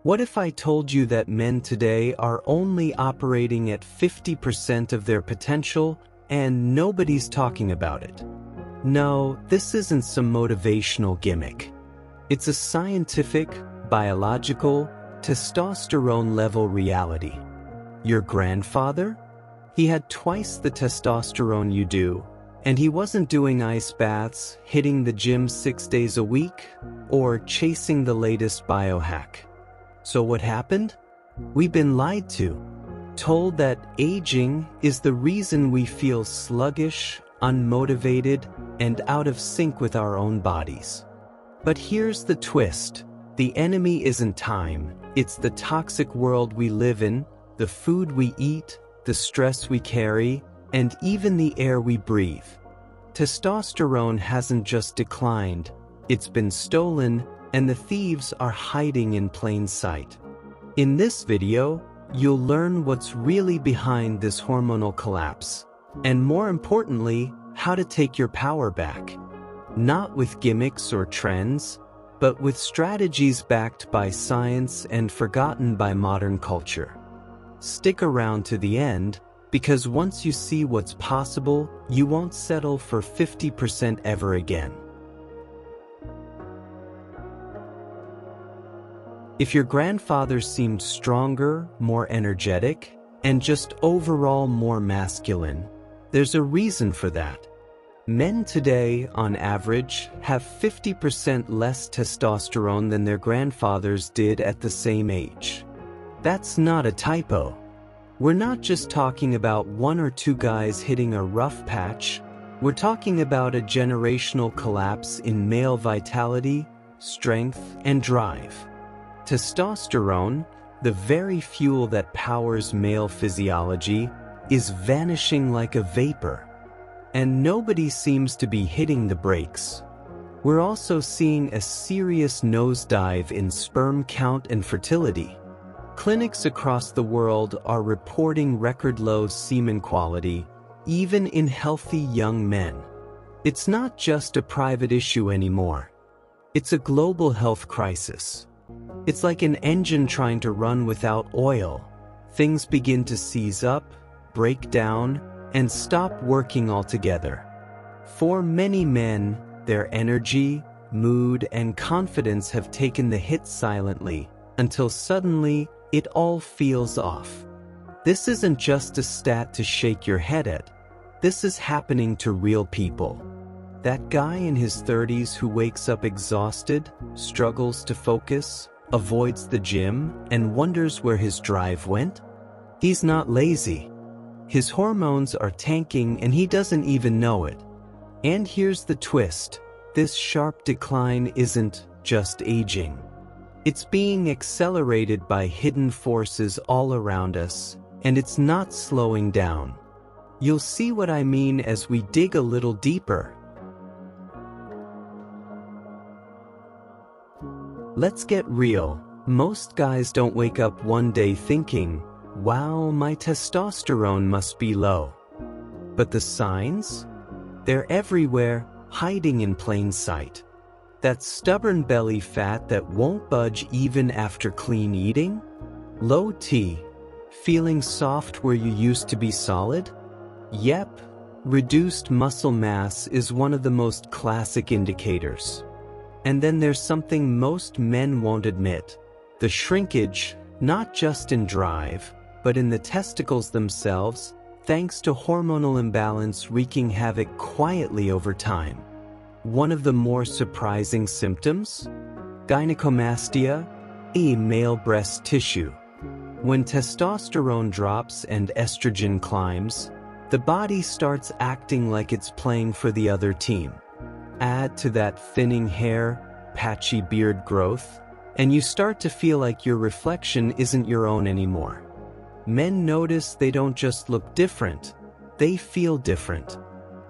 What if I told you that men today are only operating at 50% of their potential and nobody's talking about it? No, this isn't some motivational gimmick. It's a scientific, biological, testosterone-level reality. Your grandfather? He had twice the testosterone you do, and he wasn't doing ice baths, hitting the gym 6 days a week, or chasing the latest biohack. So what happened? We've been lied to, told that aging is the reason we feel sluggish, unmotivated, and out of sync with our own bodies. But here's the twist. The enemy isn't time, it's the toxic world we live in, the food we eat, the stress we carry, and even the air we breathe. Testosterone hasn't just declined, it's been stolen, and the thieves are hiding in plain sight. In this video, you'll learn what's really behind this hormonal collapse, and more importantly, how to take your power back. Not with gimmicks or trends, but with strategies backed by science and forgotten by modern culture. Stick around to the end, because once you see what's possible, you won't settle for 50% ever again. If your grandfather seemed stronger, more energetic, and just overall more masculine, there's a reason for that. Men today, on average, have 50% less testosterone than their grandfathers did at the same age. That's not a typo. We're not just talking about one or two guys hitting a rough patch. We're talking about a generational collapse in male vitality, strength, and drive. Testosterone, the very fuel that powers male physiology, is vanishing like a vapor. And nobody seems to be hitting the brakes. We're also seeing a serious nosedive in sperm count and fertility. Clinics across the world are reporting record-low semen quality, even in healthy young men. It's not just a private issue anymore. It's a global health crisis. It's like an engine trying to run without oil. Things begin to seize up, break down, and stop working altogether. For many men, their energy, mood, and confidence have taken the hit silently, until suddenly it all feels off. This isn't just a stat to shake your head at. This is happening to real people. That guy in his 30s who wakes up exhausted, struggles to focus, avoids the gym, and wonders where his drive went? He's not lazy. His hormones are tanking and he doesn't even know it. And here's the twist. This sharp decline isn't just aging. It's being accelerated by hidden forces all around us, and it's not slowing down. You'll see what I mean as we dig a little deeper. Let's get real. Most guys don't wake up one day thinking, "Wow, my testosterone must be low." But the signs? They're everywhere, hiding in plain sight. That stubborn belly fat that won't budge even after clean eating? Low T. Feeling soft where you used to be solid? Yep, reduced muscle mass is one of the most classic indicators. And then there's something most men won't admit. The shrinkage, not just in drive, but in the testicles themselves, thanks to hormonal imbalance wreaking havoc quietly over time. One of the more surprising symptoms? Gynecomastia, a male breast tissue. When testosterone drops and estrogen climbs, the body starts acting like it's playing for the other team. Add to that thinning hair, patchy beard growth, and you start to feel like your reflection isn't your own anymore. Men notice they don't just look different, they feel different.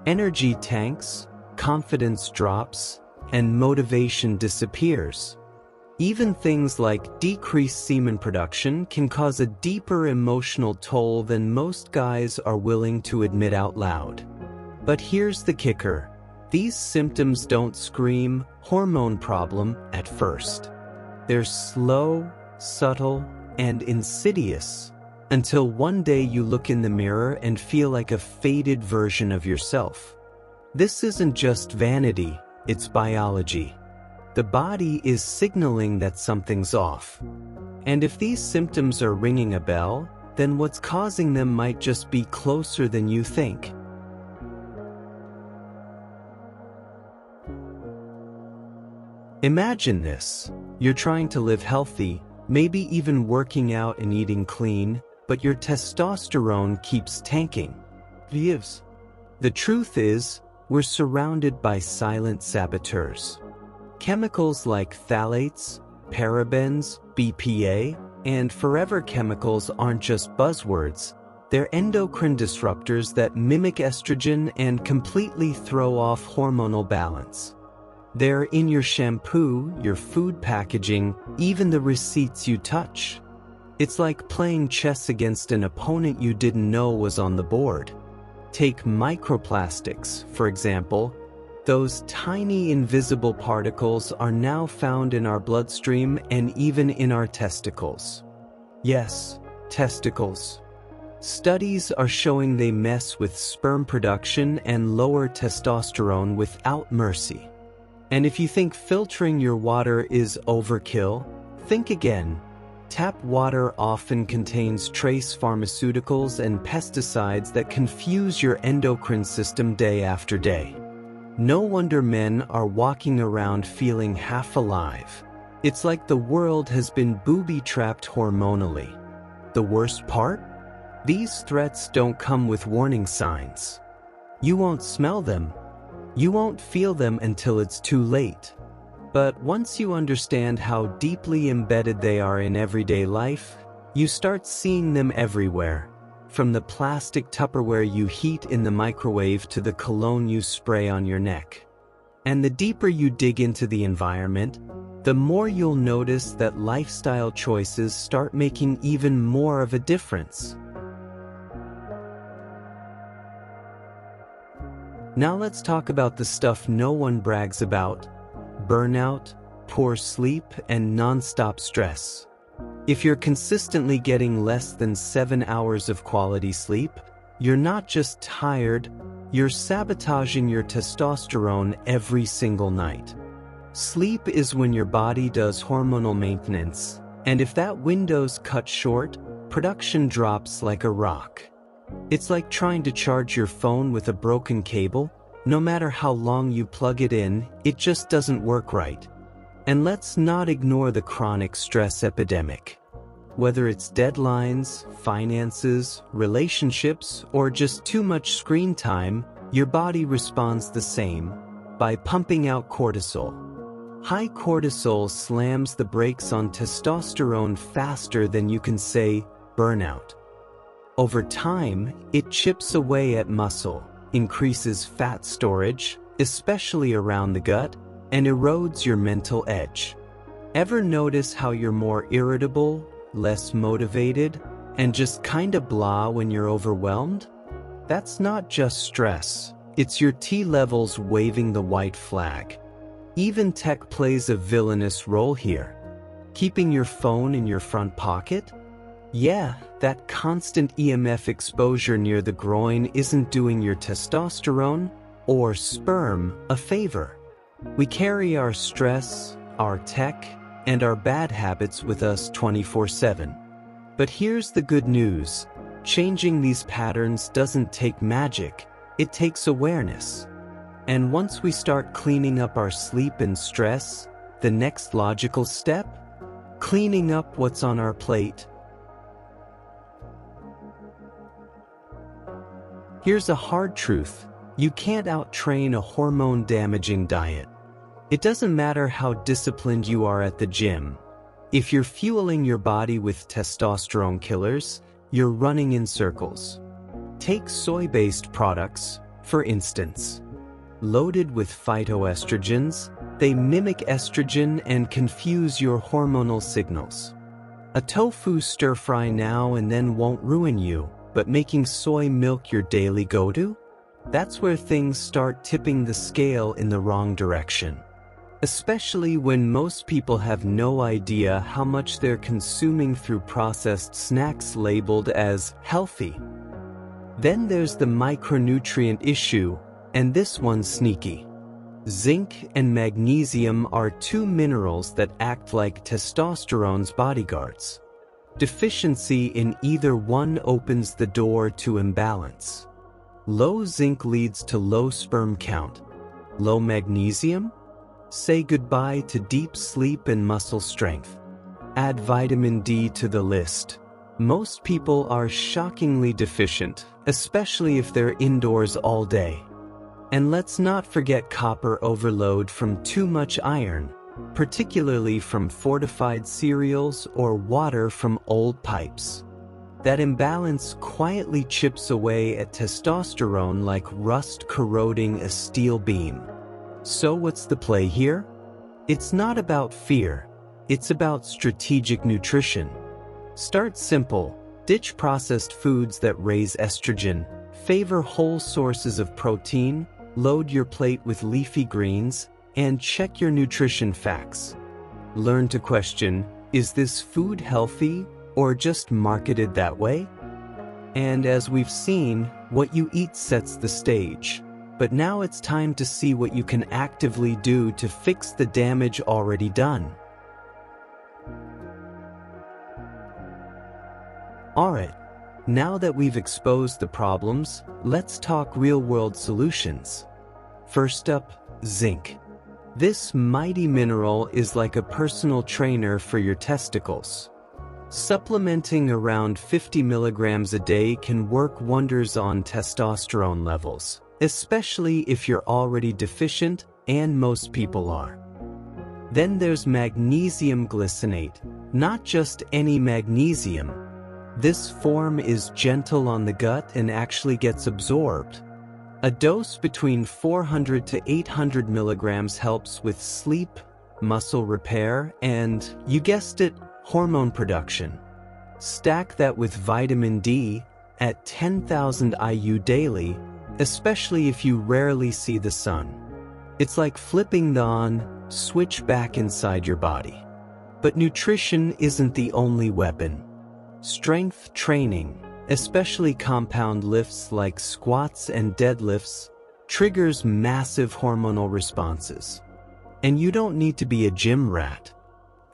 Energy tanks, confidence drops, and motivation disappears. Even things like decreased semen production can cause a deeper emotional toll than most guys are willing to admit out loud. But here's the kicker. These symptoms don't scream hormone problem at first. They're slow, subtle, and insidious, until one day you look in the mirror and feel like a faded version of yourself. This isn't just vanity, it's biology. The body is signaling that something's off. And if these symptoms are ringing a bell, then what's causing them might just be closer than you think. Imagine this. You're trying to live healthy, maybe even working out and eating clean, but your testosterone keeps tanking. The truth is, we're surrounded by silent saboteurs. Chemicals like phthalates, parabens, BPA, and forever chemicals aren't just buzzwords. They're endocrine disruptors that mimic estrogen and completely throw off hormonal balance. They're in your shampoo, your food packaging, even the receipts you touch. It's like playing chess against an opponent you didn't know was on the board. Take microplastics, for example. Those tiny invisible particles are now found in our bloodstream and even in our testicles. Yes, testicles. Studies are showing they mess with sperm production and lower testosterone without mercy. And if you think filtering your water is overkill, think again. Tap water often contains trace pharmaceuticals and pesticides that confuse your endocrine system day after day. No wonder men are walking around feeling half alive. It's like the world has been booby-trapped hormonally. The worst part? These threats don't come with warning signs. You won't smell them. You won't feel them until it's too late. But once you understand how deeply embedded they are in everyday life, you start seeing them everywhere. From the plastic Tupperware you heat in the microwave to the cologne you spray on your neck. And the deeper you dig into the environment, the more you'll notice that lifestyle choices start making even more of a difference. Now let's talk about the stuff no one brags about: burnout, poor sleep, and non-stop stress. If you're consistently getting less than 7 hours of quality sleep, you're not just tired, you're sabotaging your testosterone every single night. Sleep is when your body does hormonal maintenance, and if that window's cut short, production drops like a rock. It's like trying to charge your phone with a broken cable. No matter how long you plug it in, it just doesn't work right. And let's not ignore the chronic stress epidemic. Whether it's deadlines, finances, relationships, or just too much screen time, your body responds the same, by pumping out cortisol. High cortisol slams the brakes on testosterone faster than you can say burnout. Over time, it chips away at muscle, increases fat storage, especially around the gut, and erodes your mental edge. Ever notice how you're more irritable, less motivated, and just kinda blah when you're overwhelmed? That's not just stress, it's your T levels waving the white flag. Even tech plays a villainous role here. Keeping your phone in your front pocket? Yeah, that constant EMF exposure near the groin isn't doing your testosterone or sperm a favor. We carry our stress, our tech, and our bad habits with us 24/7. But here's the good news. Changing these patterns doesn't take magic, it takes awareness. And once we start cleaning up our sleep and stress, the next logical step? Cleaning up what's on our plate. Here's a hard truth. You can't out-train a hormone-damaging diet. It doesn't matter how disciplined you are at the gym. If you're fueling your body with testosterone killers, you're running in circles. Take soy-based products, for instance. Loaded with phytoestrogens, they mimic estrogen and confuse your hormonal signals. A tofu stir-fry now and then won't ruin you, but making soy milk your daily go-to? That's where things start tipping the scale in the wrong direction. especially when most people have no idea how much they're consuming through processed snacks labeled as healthy. Then there's the micronutrient issue, and this one's sneaky. Zinc and magnesium are two minerals that act like testosterone's bodyguards. Deficiency in either one opens the door to imbalance. Low zinc leads to low sperm count. Low magnesium? Say goodbye to deep sleep and muscle strength. Add vitamin D to the list. Most people are shockingly deficient, especially if they're indoors all day. And let's not forget copper overload from too much iron, particularly from fortified cereals or water from old pipes. That imbalance quietly chips away at testosterone like rust corroding a steel beam. So what's the play here? It's not about fear, it's about strategic nutrition. Start simple, ditch processed foods that raise estrogen, favor whole sources of protein, load your plate with leafy greens, and check your nutrition facts. Learn to question, is this food healthy or just marketed that way? And as we've seen, what you eat sets the stage. But now it's time to see what you can actively do to fix the damage already done. Alright, now that we've exposed the problems, let's talk real-world solutions. First up, zinc. This mighty mineral is like a personal trainer for your testicles. Supplementing around 50 milligrams a day can work wonders on testosterone levels, especially if you're already deficient, and most people are. Then there's magnesium glycinate, not just any magnesium. This form is gentle on the gut and actually gets absorbed. A dose between 400 to 800 milligrams helps with sleep, muscle repair, and, you guessed it, hormone production. Stack that with vitamin D at 10,000 IU daily, especially if you rarely see the sun. It's like flipping the on switch back inside your body. But nutrition isn't the only weapon. Strength training, especially compound lifts like squats and deadlifts, triggers massive hormonal responses. And you don't need to be a gym rat.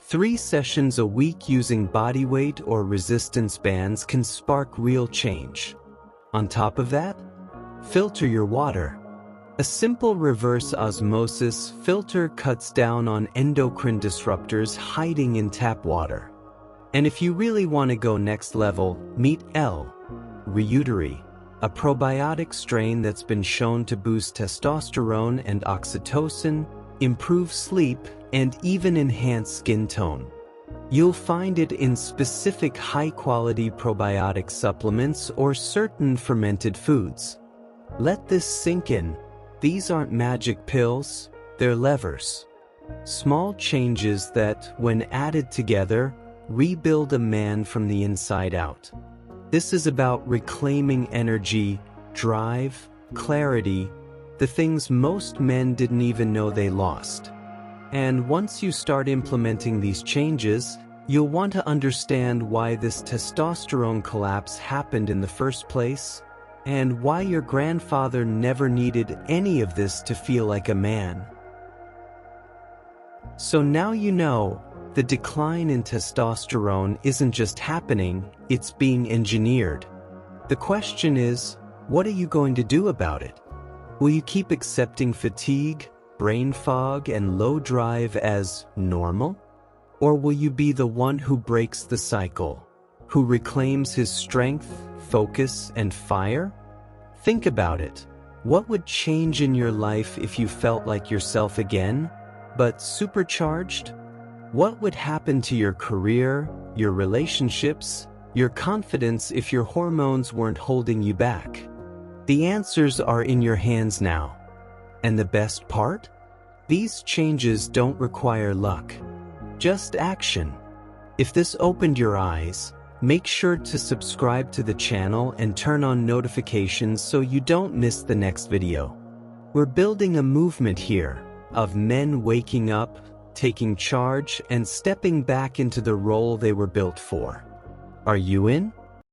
3 sessions a week using body weight or resistance bands can spark real change. On top of that, filter your water. A simple reverse osmosis filter cuts down on endocrine disruptors hiding in tap water. And if you really want to go next level, meet L. reuteri, a probiotic strain that's been shown to boost testosterone and oxytocin, improve sleep, and even enhance skin tone. You'll find it in specific high-quality probiotic supplements or certain fermented foods. Let this sink in. These aren't magic pills, they're levers. Small changes that, when added together, rebuild a man from the inside out. This is about reclaiming energy, drive, clarity, the things most men didn't even know they lost. And once you start implementing these changes, you'll want to understand why this testosterone collapse happened in the first place, and why your grandfather never needed any of this to feel like a man. So now you know, the decline in testosterone isn't just happening, it's being engineered. The question is, what are you going to do about it? Will you keep accepting fatigue, brain fog, and low drive as normal? Or will you be the one who breaks the cycle, who reclaims his strength, focus, and fire? Think about it. What would change in your life if you felt like yourself again, but supercharged? What would happen to your career, your relationships, your confidence if your hormones weren't holding you back? The answers are in your hands now. And the best part? These changes don't require luck, just action. If this opened your eyes, make sure to subscribe to the channel and turn on notifications so you don't miss the next video. We're building a movement here, of men waking up, taking charge, and stepping back into the role they were built for. Are you in?